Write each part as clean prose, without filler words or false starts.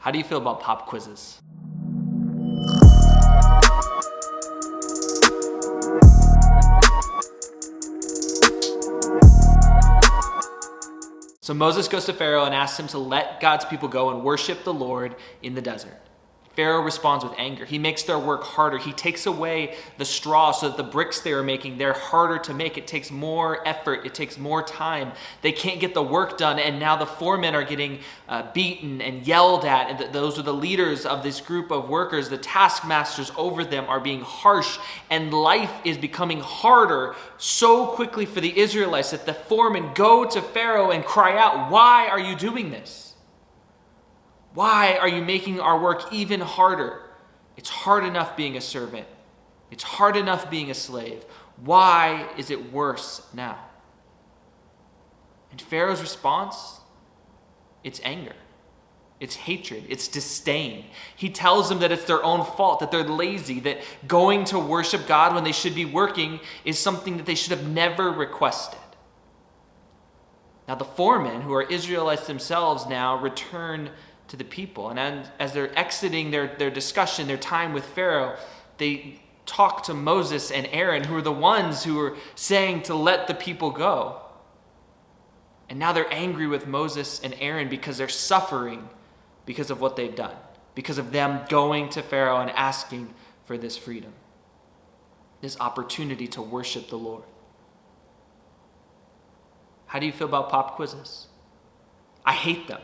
How do you feel about pop quizzes? So Moses goes to Pharaoh and asks him to let God's people go and worship the Lord in the desert. Pharaoh responds with anger. He makes their work harder. He takes away the straw so that the bricks they are making, they're harder to make. It takes more effort. It takes more time. They can't get the work done. And now the foremen are getting beaten and yelled at. And those are the leaders of this group of workers. The taskmasters over them are being harsh. And life is becoming harder so quickly for the Israelites that the foremen go to Pharaoh and cry out, "Why are you doing this? Why are you making our work even harder? It's hard enough being a servant. It's hard enough being a slave. Why is it worse now?" And Pharaoh's response, it's anger. It's hatred. It's disdain. He tells them that it's their own fault, that they're lazy, that going to worship God when they should be working is something that they should have never requested. Now the foremen, who are Israelites themselves now, return to the people. And as they're exiting their discussion, their time with Pharaoh, they talk to Moses and Aaron, who are the ones who are saying to let the people go. And now they're angry with Moses and Aaron because they're suffering because of what they've done, because of them going to Pharaoh and asking for this freedom, this opportunity to worship the Lord. How do you feel about pop quizzes? I hate them.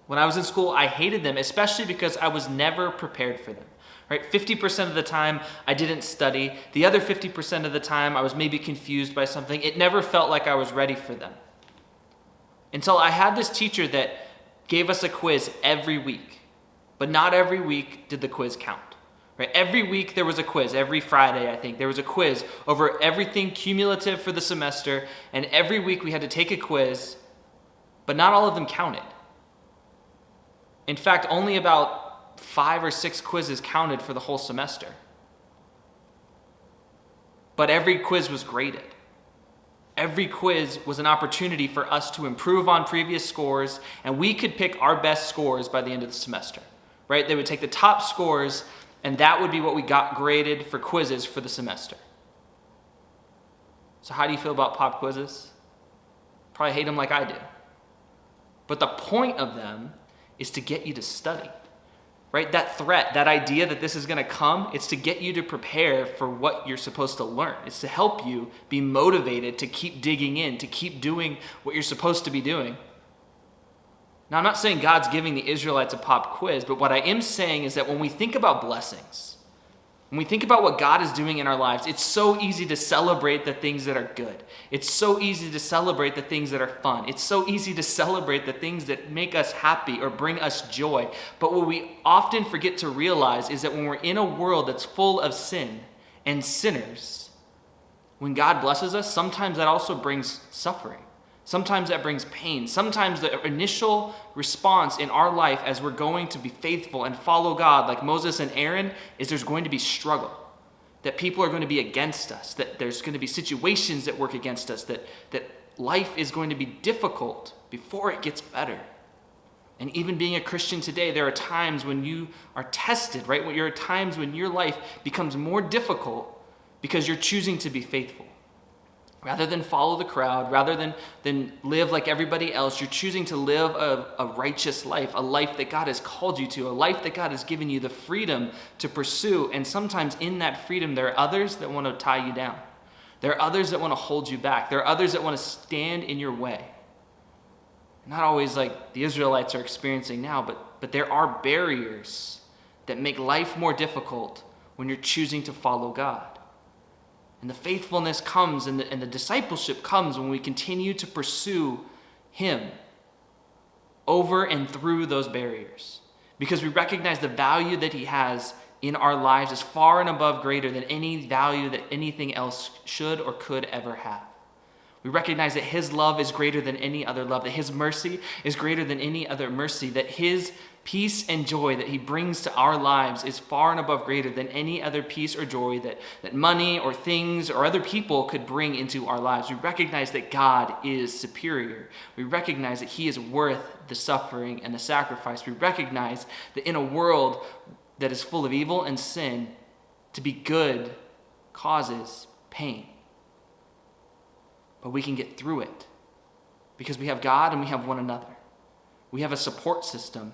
When I was in school, I hated them, especially because I was never prepared for them. Right? 50% of the time, I didn't study. The other 50% of the time, I was maybe confused by something. It never felt like I was ready for them. Until I had this teacher that gave us a quiz every week. But not every week did the quiz count. Right? Every week there was a quiz. Every Friday, I think, there was a quiz over everything cumulative for the semester. And every week we had to take a quiz, but not all of them counted. In fact, only about 5 or 6 quizzes counted for the whole semester. But every quiz was graded. Every quiz was an opportunity for us to improve on previous scores, and we could pick our best scores by the end of the semester. Right? They would take the top scores, and that would be what we got graded for quizzes for the semester. So how do you feel about pop quizzes? Probably hate them like I do. But the point of them is to get you to study, right? That threat, that idea that this is going to come, it's to get you to prepare for what you're supposed to learn. It's to help you be motivated to keep digging in, to keep doing what you're supposed to be doing. Now, I'm not saying God's giving the Israelites a pop quiz, but what I am saying is that when we think about blessings, when we think about what God is doing in our lives, it's so easy to celebrate the things that are good. It's so easy to celebrate the things that are fun. It's so easy to celebrate the things that make us happy or bring us joy. But what we often forget to realize is that when we're in a world that's full of sin and sinners, when God blesses us, sometimes that also brings suffering. Sometimes that brings pain. Sometimes the initial response in our life as we're going to be faithful and follow God, like Moses and Aaron, is there's going to be struggle. That people are going to be against us. That there's going to be situations that work against us. That life is going to be difficult before it gets better. And even being a Christian today, there are times when you are tested, right? There are times when your life becomes more difficult because you're choosing to be faithful. Rather than follow the crowd, rather than live like everybody else, you're choosing to live a righteous life, a life that God has called you to, a life that God has given you the freedom to pursue. And sometimes in that freedom, there are others that want to tie you down. There are others that want to hold you back. There are others that want to stand in your way. Not always like the Israelites are experiencing now, but there are barriers that make life more difficult when you're choosing to follow God. And the faithfulness comes and the discipleship comes when we continue to pursue Him over and through those barriers. Because we recognize the value that He has in our lives is far and above greater than any value that anything else should or could ever have. We recognize that his love is greater than any other love, that his mercy is greater than any other mercy, that his peace and joy that he brings to our lives is far and above greater than any other peace or joy that money or things or other people could bring into our lives. We recognize that God is superior. We recognize that he is worth the suffering and the sacrifice. We recognize that in a world that is full of evil and sin, to be good causes pain. But we can get through it because we have God and we have one another. We have a support system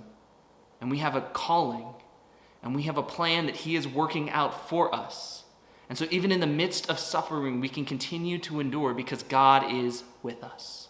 and we have a calling and we have a plan that he is working out for us. And so even in the midst of suffering, we can continue to endure because God is with us.